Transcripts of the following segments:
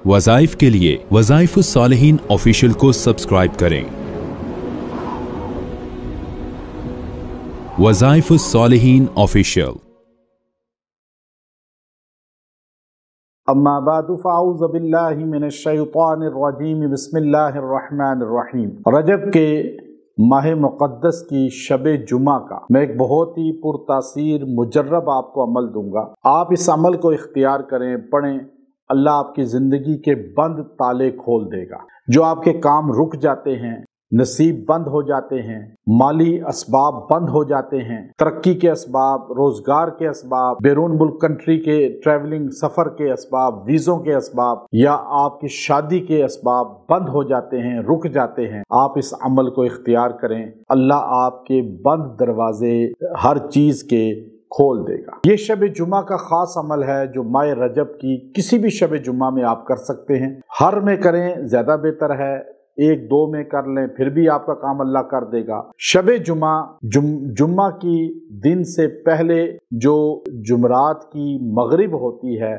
वज़ाइफ के लिए वज़ाइफुस्सालिहीन ऑफिशियल को सब्सक्राइब करें। वज़ाइफुस्सालिहीन ऑफिशियल। अम्मा बादु फ़अऊज़ु बिल्लाहि मिनश्शैतानिर्रजीम बिस्मिल्लाहिर्रहमानिर्रहीम। रजब के माह मुक़द्दस की शब जुमा का मैं एक बहुत ही पुरतासीर मुजर्रब आपको अमल दूंगा। आप इस अमल को इख्तियार करें, पढ़ें। अल्लाह आपकी ज़िंदगी के बंद ताले खोल देगा। जो आपके काम रुक जाते हैं, नसीब बंद हो जाते हैं, माली असबाब बंद हो जाते हैं, तरक्की के असबाब, रोज़गार के असबाब, बैरून मुल्क कंट्री के ट्रैवलिंग सफ़र के असबाब, वीज़ों के असबाब या आपकी शादी के असबाब बंद हो जाते हैं, रुक जाते हैं, आप इस अमल को इख्तियार करें। अल्लाह आपके बंद दरवाजे हर चीज़ के खोल देगा। ये शब जुमा का ख़ास अमल है जो माह रजब की किसी भी शब जुमा में आप कर सकते हैं। हर में करें ज़्यादा बेहतर है, एक दो में कर लें फिर भी आपका काम अल्लाह कर देगा। शब जुमा जुम्मा की दिन से पहले जो जुमरात की मगरिब होती है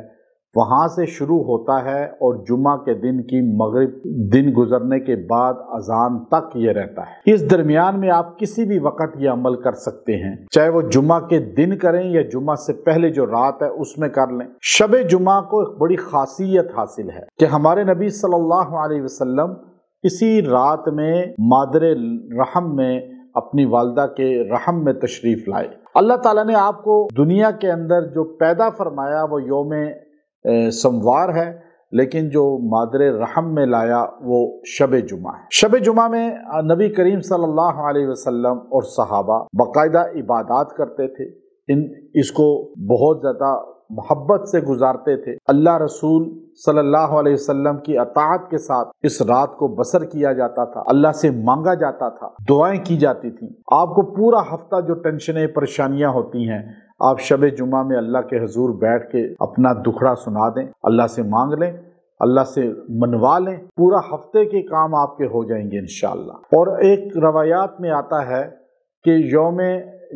वहाँ से शुरू होता है और जुम्मा के दिन की मगरिब दिन गुजरने के बाद अजान तक ये रहता है। इस दरमियान में आप किसी भी वक्त ये अमल कर सकते हैं, चाहे वो जुम्मा के दिन करें या जुम्मा से पहले जो रात है उसमें कर लें। शब जुम्मा को एक बड़ी खासियत हासिल है कि हमारे नबी सल्लल्लाहु अलैहि वसल्लम इसी रात में मादरे रहम में अपनी वालदा के रहम में तशरीफ लाए। अल्लाह ताला ने आपको दुनिया के अंदर जो पैदा फरमाया वो यौम सोमवार है, लेकिन जो मादरे रहम में लाया वो शब जुमा है। शब जुमा में नबी करीम सल्लल्लाहु अलैहि वसल्लम और सहाबा बाकायदा इबादात करते थे। इसको बहुत ज़्यादा मोहब्बत से गुजारते थे। अल्लाह रसूल सल्लल्लाहु अलैहि वसल्लम की अताअत के साथ इस रात को बसर किया जाता था, अल्लाह से मांगा जाता था, दुआएं की जाती थी। आपको पूरा हफ्ता जो टेंशनें परेशानियां होती हैं, आप शब जुमा में अल्लाह के हुजूर बैठ के अपना दुखड़ा सुना दें, अल्लाह से मांग लें, अल्लाह से मनवा लें, पूरा हफ्ते के काम आपके हो जाएंगे इंशाअल्लाह। और एक रवायात में आता है कि यौम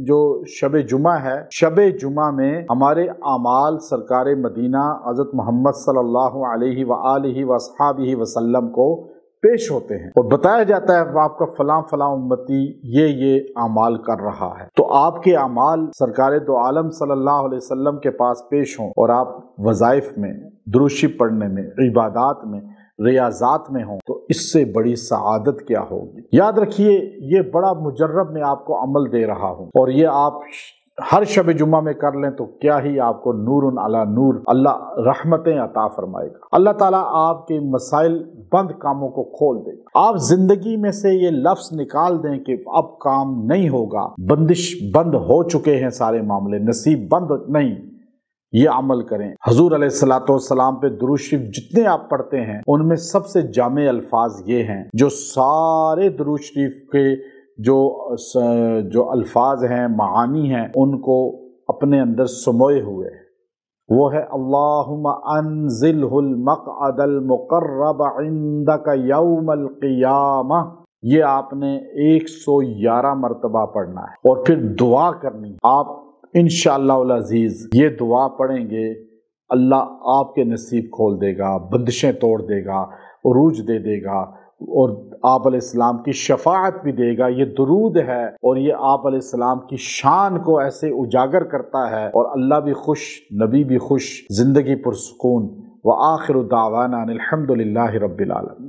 जो शब जुमा है, शब जुमा में हमारे आमाल सरकार मदीना हज़रत मोहम्मद सल्लल्लाहु अलैहि व आलिहि व अस्हाबिहि वसल्लम को पेश होते हैं और बताया जाता है आपका फलां फलां उम्मती ये आमाल कर रहा है। तो आपके आमाल सरकार दो आलम सल्लल्लाहु अलैहि वसल्लम के पास पेश हों और आप वज़ाइफ में, दुरूद शरीफ पढ़ने में, इबादात में, रियाजात में हों, तो इससे बड़ी सआदत क्या होगी। याद रखिए, ये बड़ा मुजर्रब मैं आपको अमल दे रहा हूँ और ये आप हर शब जुम्मा में कर लें तो क्या ही आपको नूरुन अला नूर अल्लाह रहमतें अता फरमाएगा। अल्लाह ताला आपके मसाइल बंद कामों को खोल देगा। आप जिंदगी में से ये लफ्ज निकाल दें कि अब काम नहीं होगा, बंदिश बंद हो चुके हैं, सारे मामले नसीब बंद नहीं। ये अमल करें। हजूर अलैहिस्सलाम पे दुरूद शरीफ जितने आप पढ़ते हैं उनमें सबसे जामे अल्फाज ये हैं जो सारे दुरूद शरीफ के जो अल्फाज हैं, मानी हैं, उनको अपने अंदर समोए हुए हैं। वो है अल्लाहुम्मा अंजिलहुल मक़अदल मुक़र्रब इंदक यौमल क़ियामह। ये आपने 111 मरतबा पढ़ना है और फिर दुआ करनी। आप इंशाअल्लाह अज़ीज़ ये दुआ पढ़ेंगे, अल्लाह आपके नसीब खोल देगा, बंदिशें तोड़ देगा, उरूज दे देगा और आप अलैहिस्सलाम की शफाअत भी देगा। ये दुरूद है और ये आप अलैहिस्सलाम की शान को ऐसे उजागर करता है और अल्लाह भी खुश, नबी भी खुश, जिंदगी पुरसुकून। व आखिरु दावाना अनिल हम्दुलिल्लाहि रब्बिल आलमीन।